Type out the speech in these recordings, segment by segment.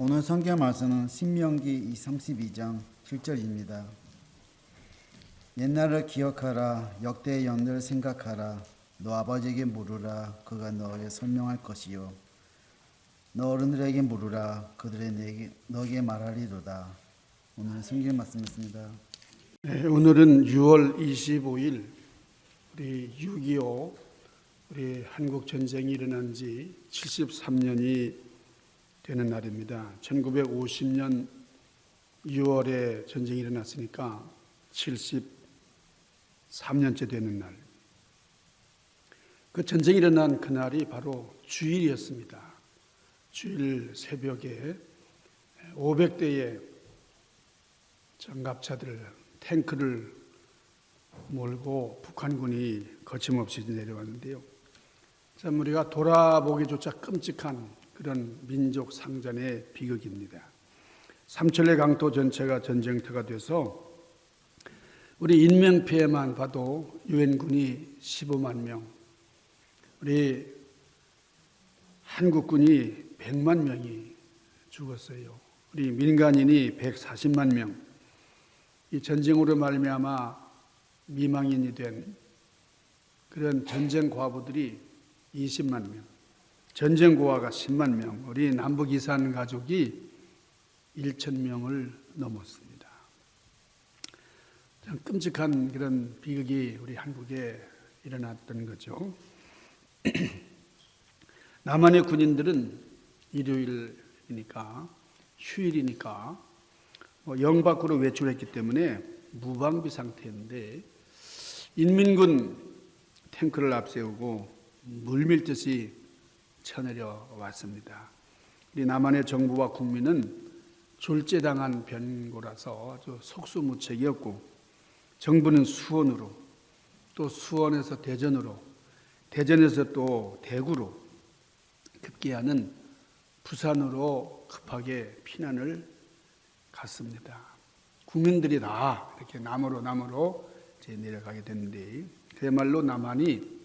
오늘 성경 말씀은 신명기 32장 7절입니다. 옛날을 기억하라, 역대의 연을 생각하라. 너 아버지에게 물으라, 그가 너에게 설명할 것이요. 너 어른들에게 물으라, 그들이 너에게 말하리로다. 오늘 성경 말씀이었습니다. 네, 오늘은 6월 25일 우리 6.25 우리 한국 전쟁이 일어난 지 73년이 되는 날입니다. 1950년 6월에 전쟁이 일어났으니까 73년째 되는 날. 그 전쟁이 일어난 그날이 바로 주일이었습니다. 주일 새벽에 500대의 장갑차들, 탱크를 몰고 북한군이 거침없이 내려왔는데요. 참 우리가 돌아보기조차 끔찍한 그런 민족 상잔의 비극입니다. 삼천리 강도 전체가 전쟁터가 돼서 우리 인명피해만 봐도 유엔군이 15만 명, 우리 한국군이 100만 명이 죽었어요. 우리 민간인이 140만 명. 이 전쟁으로 말미암아 미망인이 된 그런 전쟁 과부들이 20만 명, 전쟁 고아가 10만 명, 우리 남북 이산 가족이 1,000명을 넘었습니다. 참 끔찍한 그런 비극이 우리 한국에 일어났던 거죠. 남한의 군인들은 일요일이니까, 휴일이니까 영 밖으로 외출했기 때문에 무방비 상태였는데 인민군 탱크를 앞세우고 물밀듯이 쳐내려 왔습니다. 우리 남한의 정부와 국민은 졸제당한 변고라서 아주 속수무책이었고, 정부는 수원으로, 또 수원에서 대전으로, 대전에서 또 대구로, 급기야는 부산으로 급하게 피난을 갔습니다. 국민들이 다 이렇게 남으로 이제 내려가게 됐는데, 그야말로 남한이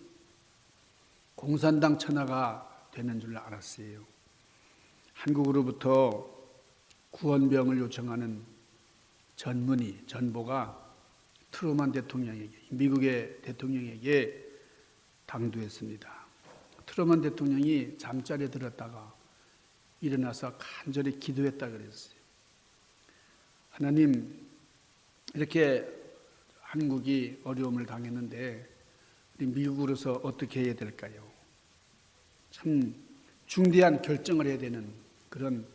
공산당 천하가 되는 줄 알았어요. 한국으로부터 구원병을 요청하는 전보가 트루만 대통령에게, 미국의 대통령에게 당도했습니다. 트루만 대통령이 잠자리에 들었다가 일어나서 간절히 기도했다 그랬어요. 하나님, 이렇게 한국이 어려움을 당했는데 우리 미국으로서 어떻게 해야 될까요? 참 중대한 결정을 해야 되는 그런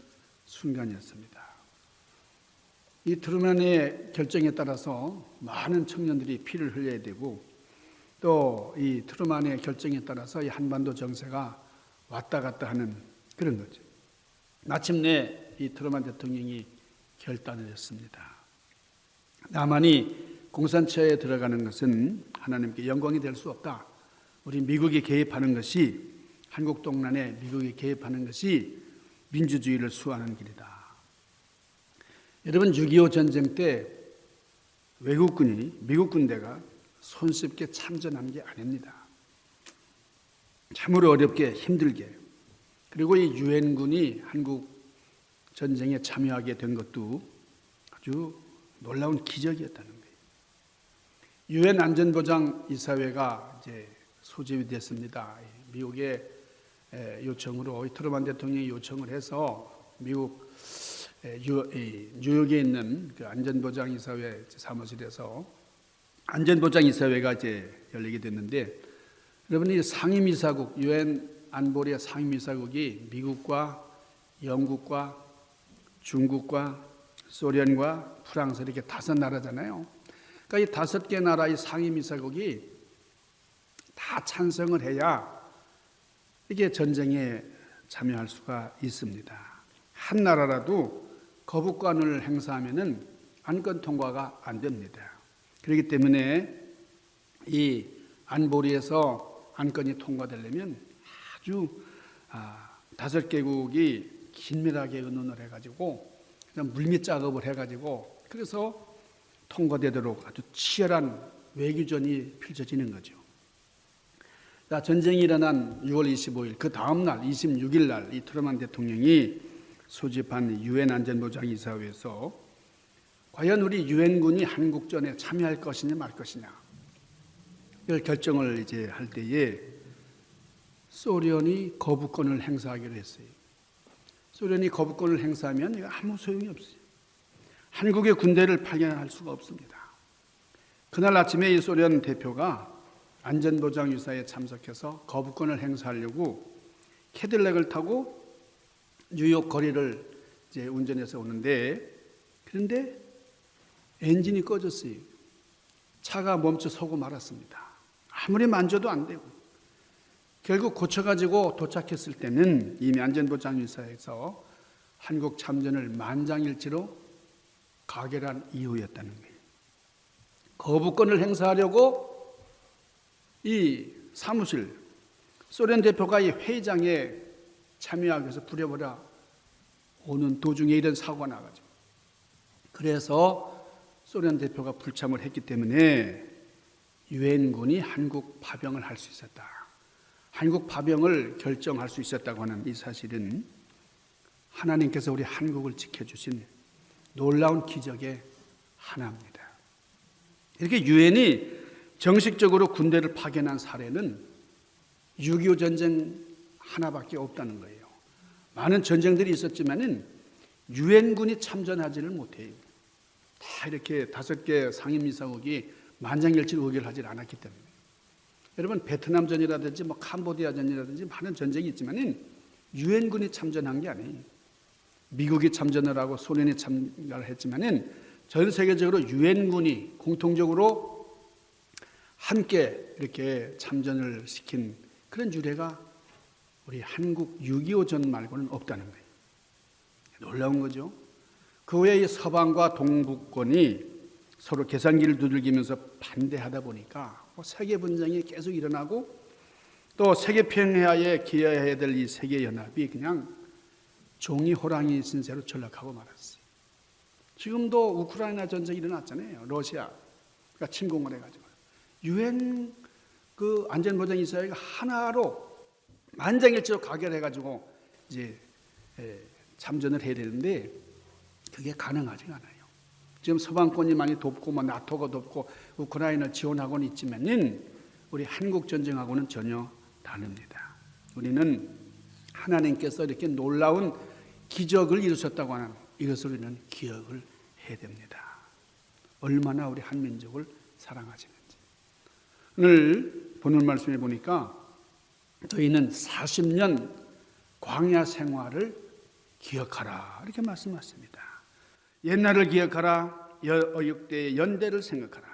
순간이었습니다. 이 트루먼의 결정에 따라서 많은 청년들이 피를 흘려야 되고, 또 이 트루먼의 결정에 따라서 이 한반도 정세가 왔다 갔다 하는 그런 거죠. 마침내 이 트루먼 대통령이 결단을 했습니다. 남한이 공산처에 들어가는 것은 하나님께 영광이 될 수 없다. 우리 미국이 개입하는 것이, 한국 동란에 미국이 개입하는 것이 민주주의를 수호하는 길이다. 여러분, 6.25 전쟁 때 외국군이, 미국 군대가 손쉽게 참전한 게 아닙니다. 참으로 어렵게 힘들게. 그리고 이 유엔군이 한국 전쟁에 참여하게 된 것도 아주 놀라운 기적이었다는 거예요. 유엔 안전보장 이사회가 이제 소집이 됐습니다. 미국의 요청으로, 트루먼 대통령이 요청을 해서 미국 뉴욕에 있는 그 안전보장이사회 사무실에서 안전보장이사회가 이제 열리게 됐는데, 여러분이 상임이사국, 유엔 안보리의 상임이사국이 미국과 영국과 중국과 소련과 프랑스 이렇게 5나라잖아요. 그러니까 이 5개 나라의 상임이사국이 다 찬성을 해야 이게 전쟁에 참여할 수가 있습니다. 한 나라라도 거부권을 행사하면은 안건 통과가 안 됩니다. 그렇기 때문에 이 안보리에서 안건이 통과되려면 아주 5개국이 긴밀하게 의논을 해가지고 물밑 작업을 해가지고 그래서 통과되도록 아주 치열한 외교전이 펼쳐지는 거죠. 전쟁이 일어난 6월 25일 그 다음 날 26일 날 이 트루먼 대통령이 소집한 유엔 안전보장이사회에서 과연 우리 유엔군이 한국전에 참여할 것이냐 말 것이냐 이걸 결정을 이제 할 때에 소련이 거부권을 행사하기로 했어요. 소련이 거부권을 행사하면 이거 아무 소용이 없어요. 한국의 군대를 파견할 수가 없습니다. 그날 아침에 이 소련 대표가 안전보장유사에 참석해서 거부권을 행사하려고 캐딜락을 타고 뉴욕 거리를 이제 운전해서 오는데, 그런데 엔진이 꺼졌어요. 차가 멈춰 서고 말았습니다. 아무리 만져도 안 되고, 결국 고쳐가지고 도착했을 때는 이미 안전보장유사에서 한국 참전을 만장일치로 가결한 이후였다는 거예요. 거부권을 행사하려고 이 사무실, 소련 대표가 이 회의장에 참여하기 위해서 부랴부랴 오는 도중에 이런 사고가 나가지고, 그래서 소련 대표가 불참을 했기 때문에 유엔군이 한국 파병을 할 수 있었다. 한국 파병을 결정할 수 있었다고 하는 이 사실은 하나님께서 우리 한국을 지켜주신 놀라운 기적의 하나입니다. 이렇게 유엔이 정식적으로 군대를 파견한 사례는 6.25 전쟁 하나밖에 없다는 거예요. 많은 전쟁들이 있었지만은 유엔군이 참전하지를 못해요. 다 이렇게 5개 상임이사국이 만장일치로 의결하지 않았기 때문에. 여러분, 베트남전이라든지 뭐 캄보디아전이라든지 많은 전쟁이 있지만은 유엔군이 참전한 게 아니에요. 미국이 참전을 하고 소련이 참가를 했지만은 전 세계적으로 유엔군이 공통적으로 함께 이렇게 참전을 시킨 그런 유례가 우리 한국 6.25 전 말고는 없다는 거예요. 놀라운 거죠. 그 외에 서방과 동북권이 서로 계산기를 두들기면서 반대하다 보니까 세계 분쟁이 계속 일어나고, 또 세계 평화에 기여해야 될 이 세계 연합이 그냥 종이 호랑이 신세로 전락하고 말았어요. 지금도 우크라이나 전쟁이 일어났잖아요. 러시아가 침공을 해가지고 유엔 그 안전보장이사회가 하나로 만장일치로 가결해가지고 이제 참전을 해야 되는데 그게 가능하지가 않아요. 지금 서방권이 많이 돕고 뭐 나토가 돕고 우크라이나 지원하고는 있지만은 우리 한국 전쟁하고는 전혀 다릅니다. 우리는 하나님께서 이렇게 놀라운 기적을 이루셨다고 하는 이것을 우리는 기억을 해야 됩니다. 얼마나 우리 한민족을 사랑하시는지. 오늘 본문 말씀에 보니까 너희는 40년 광야 생활을 기억하라 이렇게 말씀하십니다. 옛날을 기억하라. 어육대의 연대를 생각하라.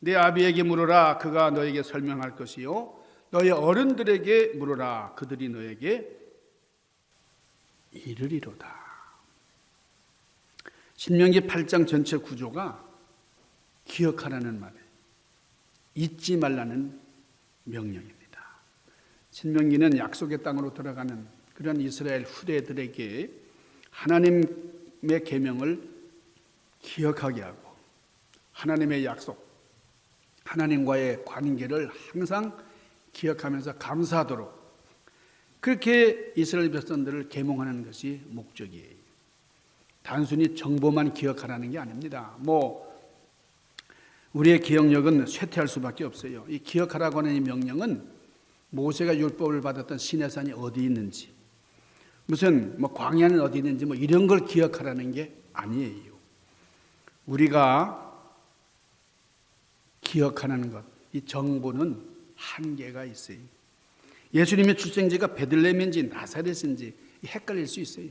내 아비에게 물으라. 그가 너에게 설명할 것이요. 너희 어른들에게 물으라. 그들이 너에게 이르리로다. 신명기 8장 전체 구조가 기억하라는 말이에요. 잊지 말라는 명령입니다. 신명기는 약속의 땅으로 들어가는 그런 이스라엘 후대들에게 하나님의 계명을 기억하게 하고 하나님의 약속, 하나님과의 관계를 항상 기억하면서 감사하도록 그렇게 이스라엘 백성들을 계몽하는 것이 목적이에요. 단순히 정보만 기억하라는 게 아닙니다. 우리의 기억력은 쇠퇴할 수밖에 없어요. 이 기억하라고 하는 이 명령은 모세가 율법을 받았던 시내산이 어디 있는지, 무슨 광야는 어디 있는지 이런 걸 기억하라는 게 아니에요. 우리가 기억하는 것, 이 정보는 한계가 있어요. 예수님의 출생지가 베들레헴인지 나사렛인지 헷갈릴 수 있어요.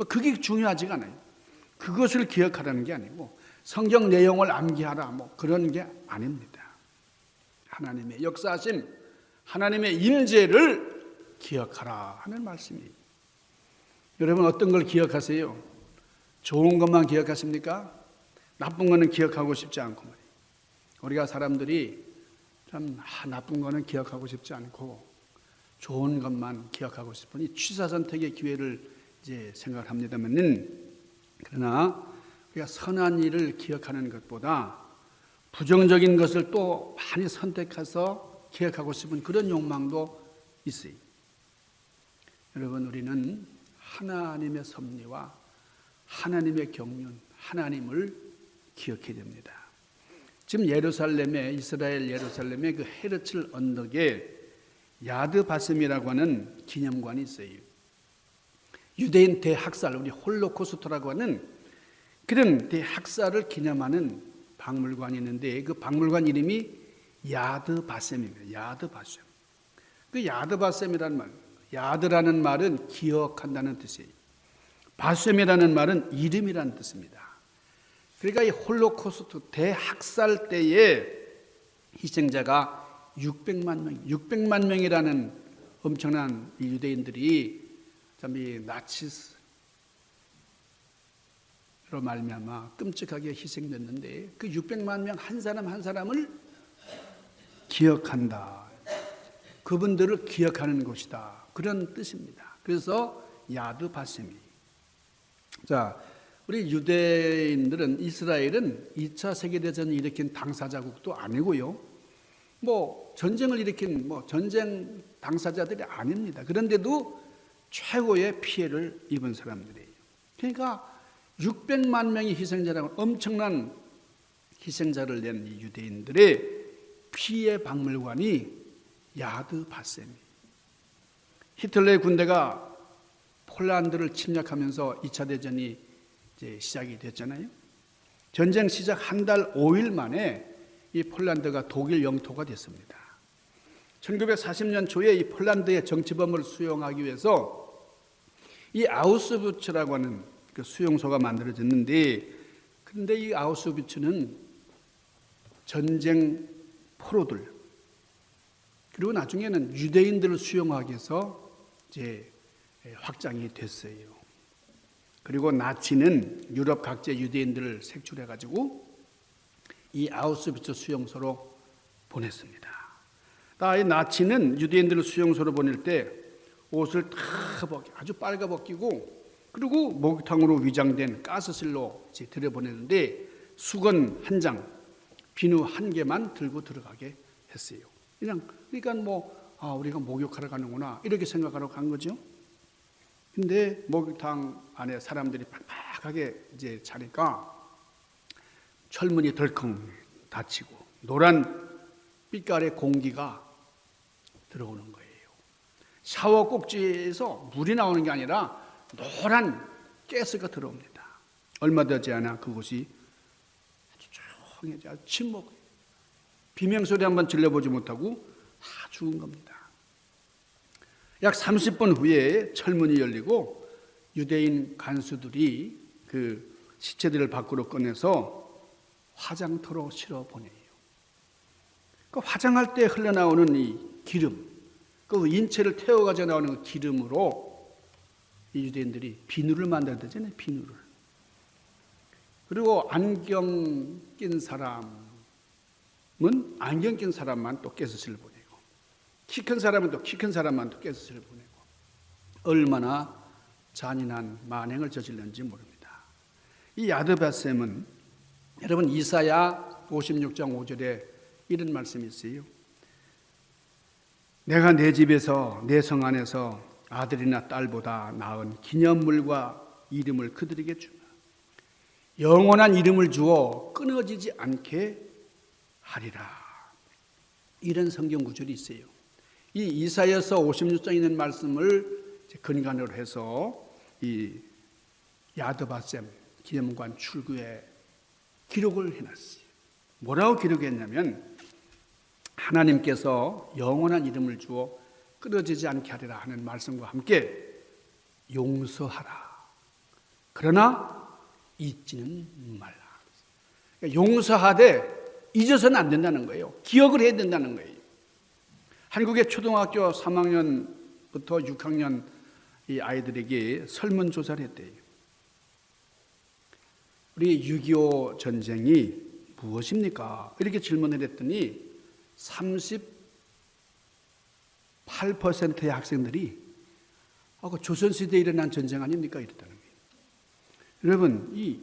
그게 중요하지가 않아요. 그것을 기억하라는 게 아니고 성경 내용을 암기하라 그런 게 아닙니다. 하나님의 역사하심, 하나님의 임재를 기억하라 하는 말씀이에요. 여러분 어떤 걸 기억하세요? 좋은 것만 기억하십니까? 나쁜 거는 기억하고 싶지 않고 말이에요. 우리가 사람들이 참 나쁜 거는 기억하고 싶지 않고 좋은 것만 기억하고 싶으니 취사 선택의 기회를 이제 생각을 합니다만은, 그러나 우리가 선한 일을 기억하는 것보다 부정적인 것을 또 많이 선택해서 기억하고 싶은 그런 욕망도 있어요. 여러분 우리는 하나님의 섭리와 하나님의 경륜, 하나님을 기억해야 됩니다. 지금 이스라엘 예루살렘의 그 헤르츠 언덕에 야드 바셈이라고 하는 기념관이 있어요. 유대인 대학살, 우리 홀로코스트라고 하는 그런 대학살을 기념하는 박물관이 있는데 그 박물관 이름이 야드 바셈입니다. 야드 바셈. 그 야드 바셈이라는 말, 야드라는 말은 기억한다는 뜻이에요. 바셈이라는 말은 이름이라는 뜻입니다. 그러니까 이 홀로코스트 대학살 때에 희생자가 600만 명이라는 엄청난 이 유대인들이 참 이 나치스로 말미암아 끔찍하게 희생됐는데 그 600만 명 한 사람 한 사람을 기억한다. 그분들을 기억하는 곳이다. 그런 뜻입니다. 그래서 야드 바셈이. 자, 우리 유대인들은 이스라엘은 2차 세계대전을 일으킨 당사자국도 아니고요. 전쟁을 일으킨 전쟁 당사자들이 아닙니다. 그런데도 최고의 피해를 입은 사람들이에요. 그러니까 600만 명의 희생자라고 엄청난 희생자를 낸 이 유대인들의 피해 박물관이 야드 바셈이. 히틀러의 군대가 폴란드를 침략하면서 2차 대전이 이제 시작이 됐잖아요. 전쟁 시작 한 달 5일 만에 이 폴란드가 독일 영토가 됐습니다. 1940년 초에 이 폴란드의 정치범을 수용하기 위해서 이 아우슈비츠라고 하는 그 수용소가 만들어졌는데, 그런데 이 아우슈비츠는 전쟁 포로들 그리고 나중에는 유대인들을 수용하기 위해서 이제 확장이 됐어요. 그리고 나치는 유럽 각지의 유대인들을 색출해가지고 이 아우슈비츠 수용소로 보냈습니다. 이 나치는 유대인들을 수용소로 보낼 때 옷을 다 아주 빨가 벗기고 그리고 목욕탕으로 위장된 가스실로 들여보내는데 수건 한 장, 비누 한 개만 들고 들어가게 했어요. 그러니까 우리가 목욕하러 가는구나 이렇게 생각하러 간 거죠. 근데 목욕탕 안에 사람들이 빡빡하게 이제 자니까 철문이 덜컹 닫히고 노란 빛깔의 공기가 들어오는 거예요. 샤워 꼭지에서 물이 나오는 게 아니라 노란 가스가 들어옵니다. 얼마 되지 않아 그곳이 아주 조용해져 침묵. 비명소리 한번 질러보지 못하고 다 죽은 겁니다. 약 30분 후에 철문이 열리고 유대인 간수들이 그 시체들을 밖으로 꺼내서 화장터로 실어 보내요. 그 화장할 때 흘러나오는 이 기름, 그 인체를 태워가져 나오는 그 기름으로 이 유대인들이 비누를 만들었잖아요. 비누를. 그리고 안경 낀 사람은 안경 낀 사람만 또 가스실을 보내고, 키 큰 사람은 또 키 큰 사람만 또 가스실을 보내고, 얼마나 잔인한 만행을 저질렀는지 모릅니다. 이 야드바셈은 여러분 이사야 56장 5절에 이런 말씀이 있어요. 내가 내 집에서 내 성 안에서 아들이나 딸보다 나은 기념물과 이름을 그들에게 주며 영원한 이름을 주어 끊어지지 않게 하리라. 이런 성경 구절이 있어요. 이 이사야서 56장에 있는 말씀을 근간으로 해서 이 야드바셈 기념관 출구에 기록을 해놨어요. 뭐라고 기록했냐면 하나님께서 영원한 이름을 주어 끊어지지 않게 하리라 하는 말씀과 함께 용서하라. 그러나 잊지는 말라. 그러니까 용서하되 잊어서는 안 된다는 거예요. 기억을 해야 된다는 거예요. 한국의 초등학교 3학년부터 6학년 이 아이들에게 설문조사를 했대요. 우리 6.25 전쟁이 무엇입니까? 이렇게 질문을 했더니 38%의 학생들이 그 조선시대에 일어난 전쟁 아닙니까? 이랬다는 거예요. 여러분, 이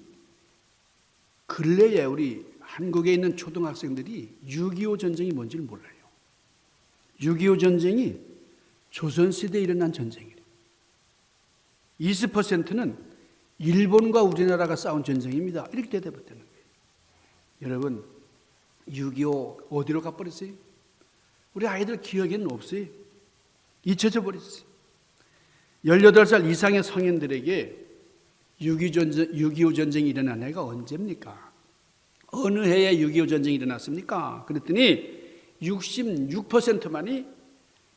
근래에 우리 한국에 있는 초등학생들이 6.25 전쟁이 뭔지를 몰라요. 6.25 전쟁이 조선시대에 일어난 전쟁이에요. 20%는 일본과 우리나라가 싸운 전쟁입니다. 이렇게 대답했다는 거예요. 여러분, 6.25 어디로 가버렸어요? 우리 아이들 기억에는 없어요. 잊혀져 버렸어요. 18살 이상의 성인들에게 6.25 전쟁이 일어난 해가 언제입니까? 어느 해에 6.25 전쟁이 일어났습니까? 그랬더니 66%만이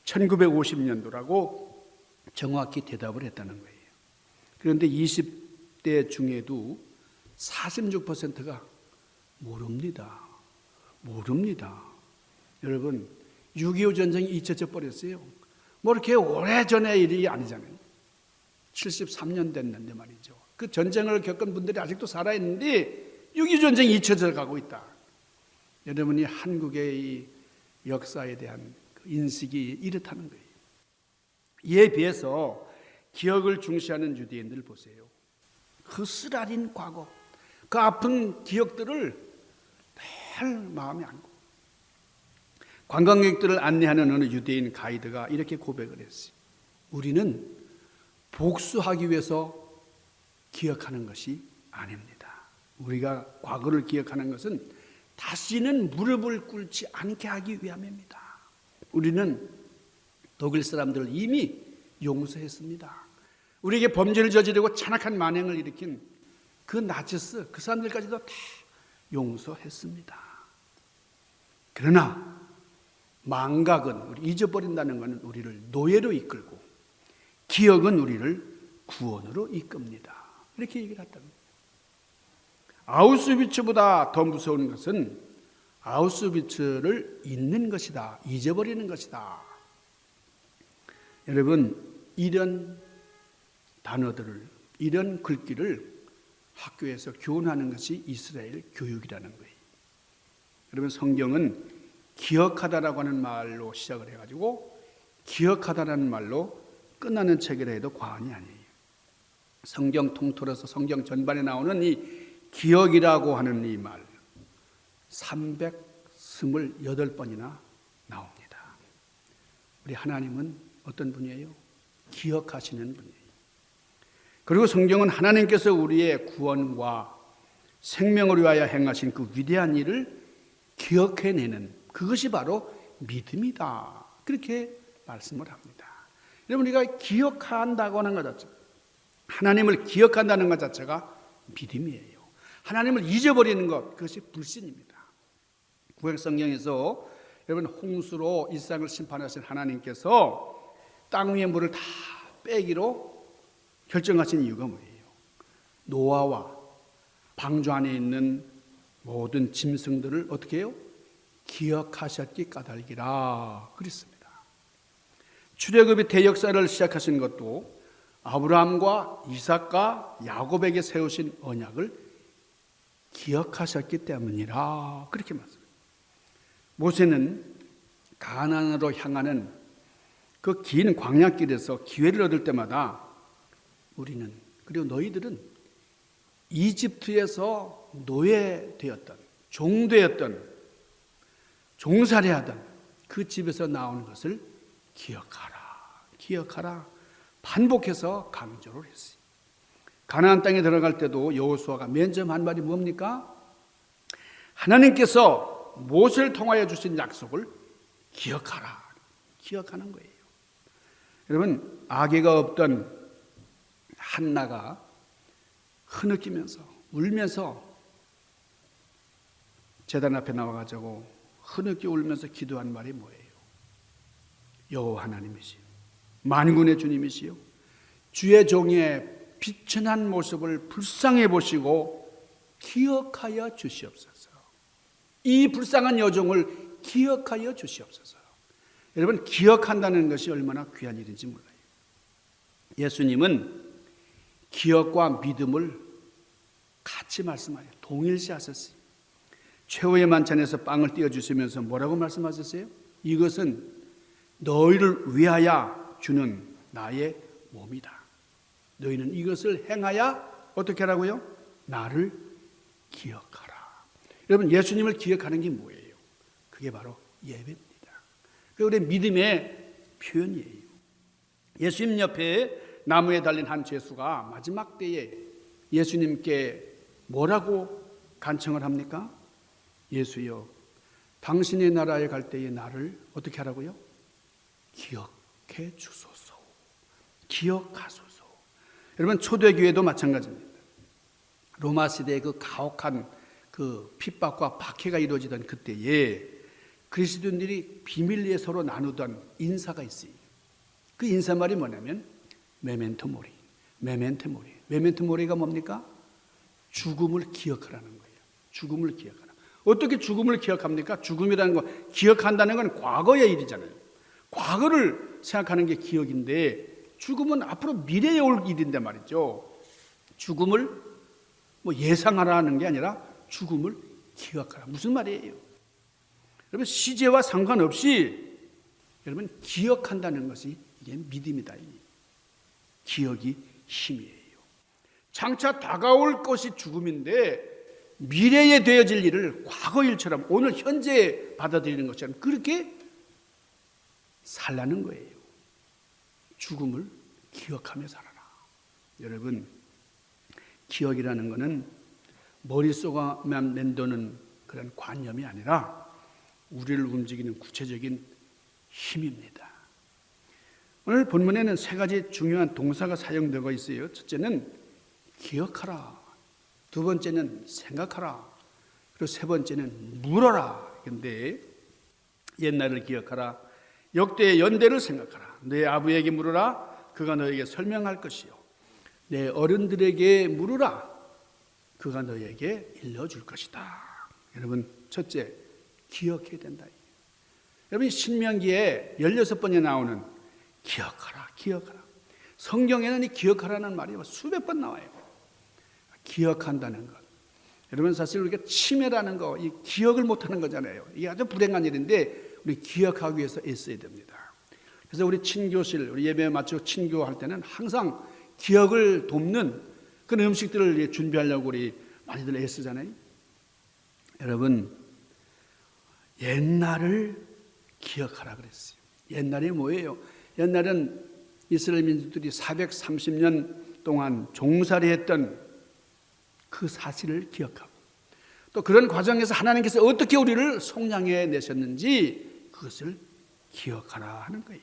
1950년도라고 정확히 대답을 했다는 거예요. 그런데 20대 중에도 46%가 모릅니다. 여러분, 6.25 전쟁이 잊혀져 버렸어요. 뭐 이렇게 오래전의 일이 아니잖아요. 73년 됐는데 말이죠. 그 전쟁을 겪은 분들이 아직도 살아있는데 6.25 전쟁이 잊혀져 가고 있다. 여러분이 한국의 이 역사에 대한 그 인식이 이렇다는 거예요. 이에 비해서 기억을 중시하는 유대인들 보세요. 그 쓰라린 과거, 그 아픈 기억들을 늘 마음에 안고 관광객들을 안내하는 어느 유대인 가이드가 이렇게 고백을 했어요. 우리는 복수하기 위해서 기억하는 것이 아닙니다. 우리가 과거를 기억하는 것은 다시는 무릎을 꿇지 않게 하기 위함입니다. 우리는 독일 사람들을 이미 용서했습니다. 우리에게 범죄를 저지르고 찬악한 만행을 일으킨 그 나치스, 그 사람들까지도 다 용서했습니다. 그러나 망각은, 우리 잊어버린다는 것은 우리를 노예로 이끌고 기억은 우리를 구원으로 이끕니다. 이렇게 얘기를 했다는 거예요. 아우슈비츠보다 더 무서운 것은 아우슈비츠를 잊는 것이다. 잊어버리는 것이다. 여러분, 이런 단어들을, 이런 글귀를 학교에서 교훈하는 것이 이스라엘 교육이라는 거예요. 여러분, 성경은 기억하다라고 하는 말로 시작을 해가지고 기억하다라는 말로 끝나는 책이라 해도 과언이 아니에요. 성경 통틀어서 성경 전반에 나오는 이 기억이라고 하는 이 말 328번이나 나옵니다. 우리 하나님은 어떤 분이에요? 기억하시는 분이에요. 그리고 성경은 하나님께서 우리의 구원과 생명을 위하여 행하신 그 위대한 일을 기억해내는 그것이 바로 믿음이다. 그렇게 말씀을 합니다. 여러분, 우리가 기억한다고 하는 것 자체, 하나님을 기억한다는 것 자체가 믿음이에요. 하나님을 잊어버리는 것, 그것이 불신입니다. 구약성경에서 여러분, 홍수로 이 세상을 심판하신 하나님께서 땅 위의 물을 다 빼기로 결정하신 이유가 뭐예요? 노아와 방주 안에 있는 모든 짐승들을 어떻게 해요? 기억하셨기 까닭이라 그랬습니다. 출애굽의 대역사를 시작하신 것도 아브라함과 이삭과 야곱에게 세우신 언약을 기억하셨기 때문이라 그렇게 말씀합니다. 모세는 가나안으로 향하는 그 긴 광야길에서 기회를 얻을 때마다 우리는, 그리고 너희들은 이집트에서 노예되었던, 종되었던, 종살이하던 그 집에서 나오는 것을 기억하라 반복해서 강조를 했어요. 가나안 땅에 들어갈 때도 여호수아가 맨 처음 한 말이 뭡니까? 하나님께서 모세를 통하여 주신 약속을 기억하는 거예요. 여러분, 아기가 없던 한나가 흐느끼면서 울면서 제단 앞에 나와가지고 흐느끼 울면서 기도한 말이 뭐예요? 여호와 하나님이시요, 만군의 주님이시요, 주의 종의 비천한 모습을 불쌍히 보시고 기억하여 주시옵소서. 이 불쌍한 여종을 기억하여 주시옵소서. 여러분, 기억한다는 것이 얼마나 귀한 일인지 몰라요. 예수님은 기억과 믿음을 같이 말씀하여 동일시하셨어요. 최후의 만찬에서 빵을 띄워주시면서 뭐라고 말씀하셨어요? 이것은 너희를 위하여 주는 나의 몸이다. 너희는 이것을 행하여 어떻게 하라고요? 나를 기억하라. 여러분, 예수님을 기억하는 게 뭐예요? 그게 바로 예배입니다. 그게 우리 믿음의 표현이에요. 예수님 옆에 나무에 달린 한 죄수가 마지막 때에 예수님께 뭐라고 간청을 합니까? 예수여, 당신의 나라에 갈 때에 나를 어떻게 하라고요? 기억해 주소서. 기억하소서. 여러분, 초대교회도 마찬가지입니다. 로마 시대의 그 가혹한 그 핍박과 박해가 이루어지던 그때에 그리스도인들이 비밀리에 서로 나누던 인사가 있어요. 그 인사말이 뭐냐면 메멘토 모리, 메멘토 모리. 메멘토 모리가 뭡니까? 죽음을 기억하라는 거예요. 죽음을 기억하라. 어떻게 죽음을 기억합니까? 죽음이라는 거, 기억한다는 건 과거의 일이잖아요. 과거를 생각하는 게 기억인데 죽음은 앞으로 미래에 올 일인데 말이죠. 죽음을 뭐 예상하라는 게 아니라 죽음을 기억하라. 무슨 말이에요? 여러분, 시제와 상관없이 여러분 기억한다는 것이 이게 믿음이다. 기억이 힘이에요. 장차 다가올 것이 죽음인데 미래에 되어질 일을 과거 일처럼 오늘 현재 받아들이는 것처럼 그렇게 살라는 거예요. 죽음을 기억하며 살아라. 여러분, 기억이라는 것은 머릿속에만 맴도는 그런 관념이 아니라 우리를 움직이는 구체적인 힘입니다. 오늘 본문에는 세 가지 중요한 동사가 사용되고 있어요. 첫째는 기억하라. 두 번째는 생각하라. 그리고 세 번째는 물어라. 그런데 옛날을 기억하라. 역대의 연대를 생각하라. 내 아버지에게 물으라. 그가 너에게 설명할 것이요. 내 어른들에게 물으라. 그가 너에게 일러줄 것이다. 여러분, 첫째, 기억해야 된다. 여러분, 신명기에 16번에 나오는 기억하라, 기억하라. 성경에는 이 기억하라는 말이 수백 번 나와요. 기억한다는 것. 여러분, 사실 우리가 치매라는 거, 이 기억을 못하는 거잖아요. 이게 아주 불행한 일인데 우리 기억하기 위해서 애써야 됩니다. 그래서 우리 친교실, 우리 예배 마치고 친교할 때는 항상 기억을 돕는 그런 음식들을 준비하려고 우리 많이들 애쓰잖아요. 여러분, 옛날을 기억하라 그랬어요. 옛날이 뭐예요? 옛날은 이스라엘 민족들이 430년 동안 종살이 했던 그 사실을 기억하고 또 그런 과정에서 하나님께서 어떻게 우리를 속량해 내셨는지 그것을 기억하라 하는 거예요.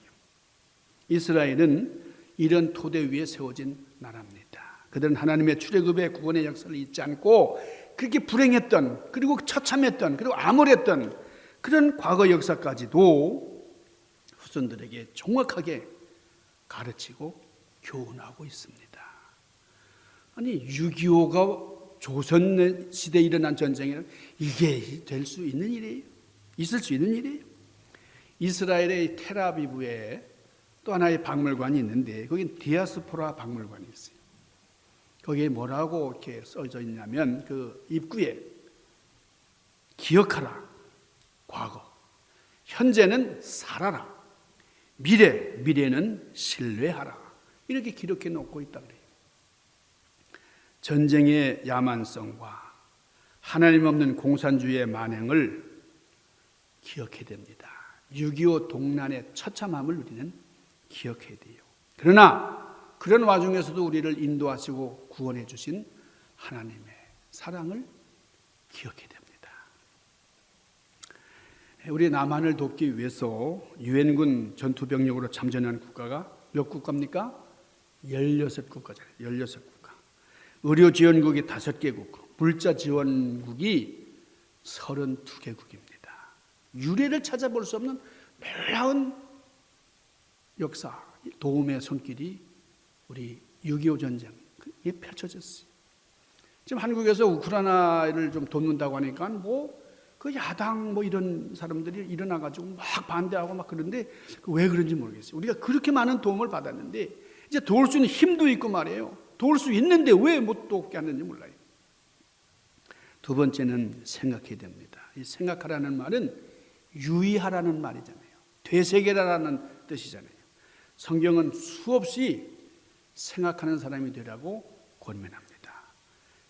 이스라엘은 이런 토대 위에 세워진 나라입니다. 그들은 하나님의 출애굽의 구원의 역사를 잊지 않고 그렇게 불행했던 그리고 처참했던 그리고 암울했던 그런 과거 역사까지도 후손들에게 정확하게 가르치고 교훈하고 있습니다. 아니 6.25가 조선시대에 일어난 전쟁에는 이게 될 수 있는 일이에요? 있을 수 있는 일이에요? 이스라엘의 텔아비브에 또 하나의 박물관이 있는데 거긴 디아스포라 박물관이 있어요. 거기에 뭐라고 이렇게 써져 있냐면 그 입구에 기억하라, 과거, 현재는 살아라, 미래는 신뢰하라 이렇게 기록해 놓고 있다 그래요. 전쟁의 야만성과 하나님 없는 공산주의의 만행을 기억해야 됩니다. 6.25 동란의 처참함을 우리는 기억해야 돼요. 그러나 그런 와중에서도 우리를 인도하시고 구원해 주신 하나님의 사랑을 기억해야 됩니다. 우리 남한을 돕기 위해서 유엔군 전투병력으로 참전한 국가가 몇 국가입니까? 16국가잖아요. 16국가. 의료지원국이 5개국, 물자지원국이 32개국입니다. 유례를 찾아볼 수 없는 놀라운 역사, 도움의 손길이 우리 6.25 전쟁에 펼쳐졌어요. 지금 한국에서 우크라이나를 좀 돕는다고 하니까 그 야당 이런 사람들이 일어나가지고 막 반대하고 막 그런데 왜 그런지 모르겠어요. 우리가 그렇게 많은 도움을 받았는데 이제 도울 수 있는 힘도 있고 말이에요. 도울 수 있는데 왜 못 돕게 하는지 몰라요. 두 번째는 생각해야 됩니다. 이 생각하라는 말은 유의하라는 말이잖아요. 되새겨라라는 뜻이잖아요. 성경은 수없이 생각하는 사람이 되라고 권면합니다.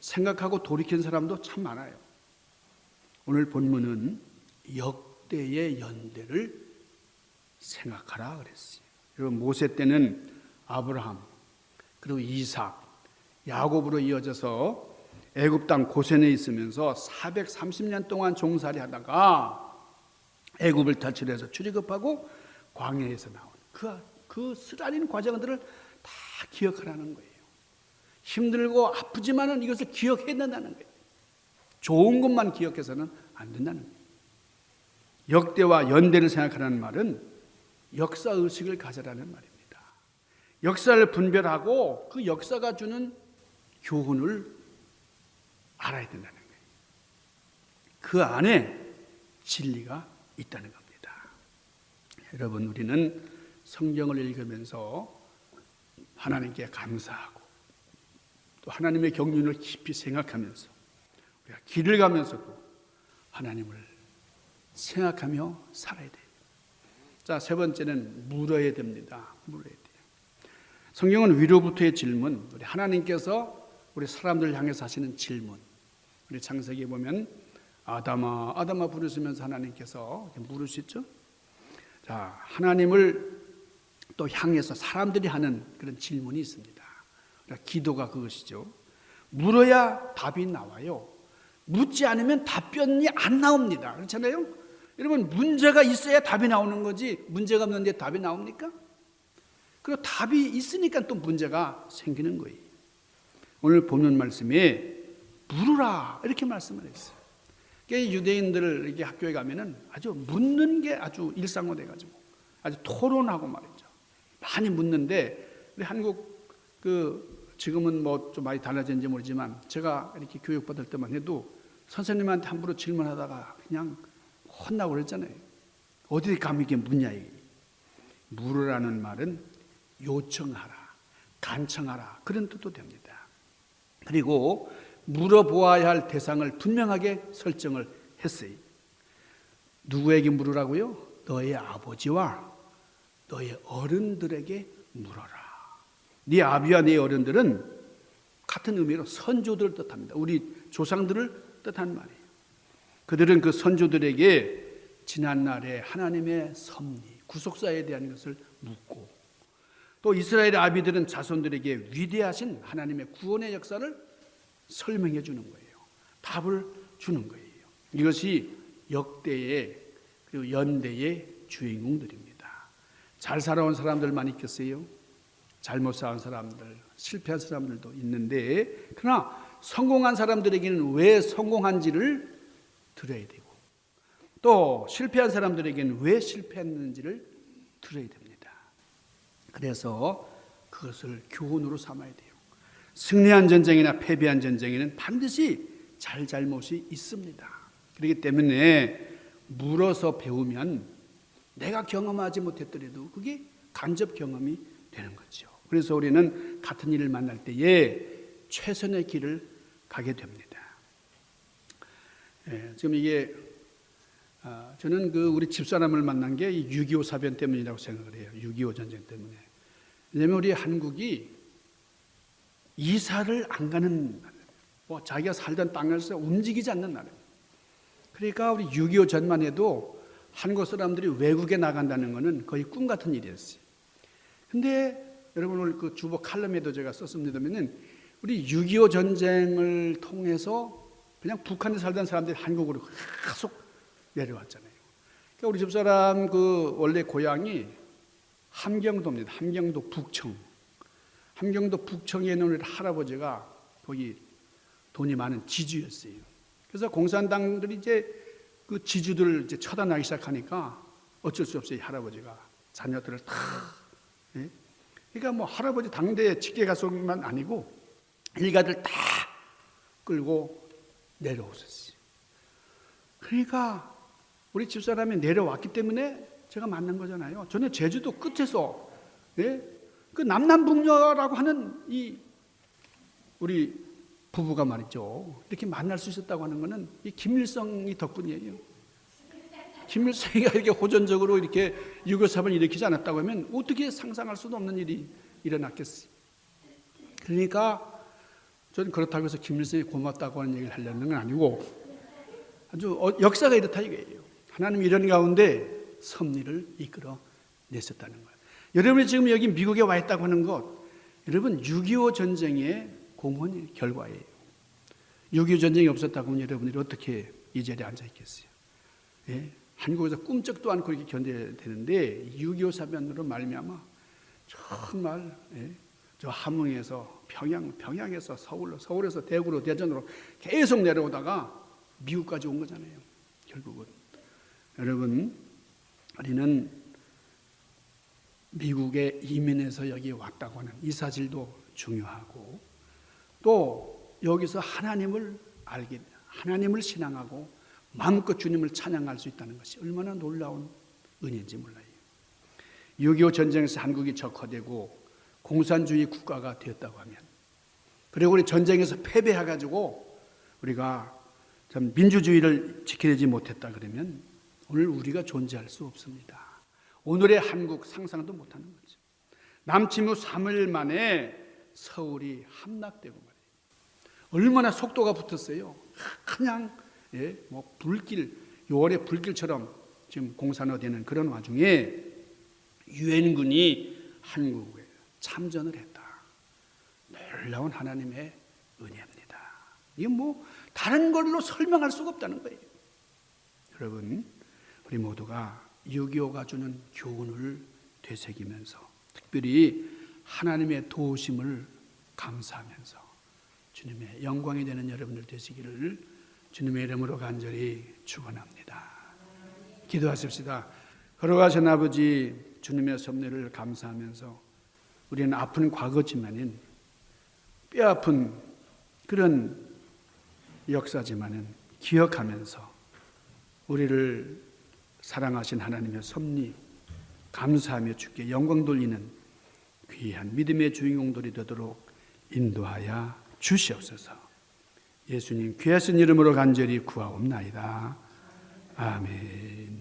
생각하고 돌이킨 사람도 참 많아요. 오늘 본문은 역대의 연대를 생각하라 그랬어요. 여러분 모세 때는 아브라함, 그리고 이삭, 야곱으로 이어져서 애굽 땅 고센에 있으면서 430년 동안 종살이 하다가 애굽을 탈출해서 출애굽하고 광야에서 나온 그 쓰라린 과정들을 다 기억하라는 거예요. 힘들고 아프지만은 이것을 기억해야 된다는 거예요. 좋은 것만 기억해서는 안 된다는 거예요. 역대와 연대를 생각하라는 말은 역사의식을 가져라는 말입니다. 역사를 분별하고 그 역사가 주는 교훈을 알아야 된다는 거예요. 그 안에 진리가 있다는 겁니다. 여러분, 우리는 성경을 읽으면서 하나님께 감사하고 또 하나님의 경륜을 깊이 생각하면서 우리가 길을 가면서도 하나님을 생각하며 살아야 돼요. 자, 세 번째는 물어야 됩니다. 물어야 돼요. 성경은 위로부터의 질문, 우리 하나님께서 우리 사람들 향해서 하시는 질문. 우리 창세기에 보면 아담아, 아담아 부르시면서 하나님께서 물으시죠. 자, 하나님을 또 향해서 사람들이 하는 그런 질문이 있습니다. 그러니까 기도가 그것이죠. 물어야 답이 나와요. 묻지 않으면 답변이 안 나옵니다. 그렇잖아요. 여러분, 문제가 있어야 답이 나오는 거지 문제가 없는데 답이 나옵니까? 그리고 답이 있으니까 또 문제가 생기는 거예요. 오늘 본문 말씀에 물으라 이렇게 말씀을 했어요. 그러니까 유대인들 이렇게 학교에 가면은 아주 묻는 게 아주 일상화돼가지고 아주 토론하고 말이죠. 많이 묻는데 우리 한국 지금은 뭐 좀 많이 달라졌는지 모르지만 제가 이렇게 교육받을 때만 해도 선생님한테 함부로 질문하다가 그냥 혼나고 그랬잖아요. 어디 감히 이렇게 묻냐 이게. 물으라는 말은 요청하라, 간청하라 그런 뜻도 됩니다. 그리고 물어보아야 할 대상을 분명하게 설정을 했어요. 누구에게 물으라고요? 너의 아버지와 너의 어른들에게 물어라. 네 아비와 네 어른들은 같은 의미로 선조들을 뜻합니다. 우리 조상들을 뜻하는 말이에요. 그들은 그 선조들에게 지난날의 하나님의 섭리, 구속사에 대한 것을 묻고 또 이스라엘의 아비들은 자손들에게 위대하신 하나님의 구원의 역사를 설명해 주는 거예요. 답을 주는 거예요. 이것이 역대의 그리고 연대의 주인공들입니다. 잘 살아온 사람들만 있겠어요? 잘못 살아온 사람들, 실패한 사람들도 있는데 그러나 성공한 사람들에게는 왜 성공한지를 들어야 되고 또 실패한 사람들에게는 왜 실패했는지를 들어야 됩니다. 그래서 그것을 교훈으로 삼아야 돼요. 승리한 전쟁이나 패배한 전쟁에는 반드시 잘잘못이 있습니다. 그렇기 때문에 물어서 배우면 내가 경험하지 못했더라도 그게 간접 경험이 되는 거죠. 그래서 우리는 같은 일을 만날 때에 최선의 길을 가게 됩니다. 지금 이게 저는 우리 집사람을 만난 게 6.25 사변 때문이라고 생각을 해요. 6.25 전쟁 때문에. 왜냐하면 우리 한국이 이사를 안 가는 나라예요. 자기가 살던 땅에서 움직이지 않는 나라예요. 그러니까 우리 6.25 전만 해도 한국 사람들이 외국에 나간다는 것은 거의 꿈 같은 일이었어요. 근데 여러분 오늘 그 주보 칼럼에도 제가 썼습니다면은 우리 6.25 전쟁을 통해서 그냥 북한에 살던 사람들이 한국으로 계속 내려왔잖아요. 그러니까 우리 집사람 원래 고향이 함경도입니다. 함경도 북청. 함경도 북청에 있는 우리 할아버지가 거기 돈이 많은 지주였어요. 그래서 공산당들이 이제 그 지주들을 이제 처단하기 시작하니까 어쩔 수 없어요. 할아버지가 자녀들을 다. 예? 그러니까 뭐 할아버지 당대 직계 가족만 아니고 일가들 다 끌고 내려오셨어요. 그러니까 우리 집사람이 내려왔기 때문에 제가 만난 거잖아요. 저는 제주도 끝에서 그 남남북녀라고 하는 이 우리 부부가 말이죠. 이렇게 만날 수 있었다고 하는 것은 이 김일성이 덕분이에요. 김일성이가 이렇게 호전적으로 이렇게 6.25 사변을 일으키지 않았다고 하면 어떻게 상상할 수도 없는 일이 일어났겠어요. 그러니까 저는 그렇다고 해서 김일성이 고맙다고 하는 얘기를 하려는 건 아니고 아주 역사가 이렇다 이거예요. 하나님이 이런 가운데 섭리를 이끌어 냈었다는 거예요. 여러분이 지금 여기 미국에 와 있다고 하는 것 여러분 6.25 전쟁의 공헌 결과예요. 6.25 전쟁이 없었다고 하면 여러분들이 어떻게 이 자리에 앉아 있겠어요? 예? 한국에서 꿈쩍도 않고 이렇게 견뎌야 되는데 6.25 사변으로 말미암아 정말 저 함흥에서 평양에서 서울에서 대구로 대전으로 계속 내려오다가 미국까지 온 거잖아요. 결국은 여러분 우리는 미국에 이민해서 여기 왔다고 하는 이 사실도 중요하고 또 여기서 하나님을 신앙하고 마음껏 주님을 찬양할 수 있다는 것이 얼마나 놀라운 은혜인지 몰라요. 6.25 전쟁에서 한국이 적화되고 공산주의 국가가 되었다고 하면, 그리고 우리 전쟁에서 패배해가지고 우리가 참 민주주의를 지키지 못했다 그러면 오늘 우리가 존재할 수 없습니다. 오늘의 한국 상상도 못하는 거죠. 남침후 3일 만에 서울이 함락되고 말이에요. 얼마나 속도가 붙었어요. 그냥 불길, 6월의 불길처럼 지금 공산화되는 그런 와중에 유엔군이 한국에 참전을 했다. 놀라운 하나님의 은혜입니다. 이게 다른 걸로 설명할 수가 없다는 거예요. 여러분, 우리 모두가 6.25가 주는 교훈을 되새기면서 특별히 하나님의 도우심을 감사하면서 주님의 영광이 되는 여러분들 되시기를 주님의 이름으로 간절히 축원합니다. 기도하십시다. 걸어가신 아버지, 주님의 섭리를 감사하면서 우리는 아픈 과거지만은 뼈아픈 그런 역사지만은 기억하면서 우리를 사랑하신 하나님의 섭리 감사하며 주께 영광 돌리는 귀한 믿음의 주인공들이 되도록 인도하여 주시옵소서. 예수님 귀하신 이름으로 간절히 구하옵나이다. 아멘.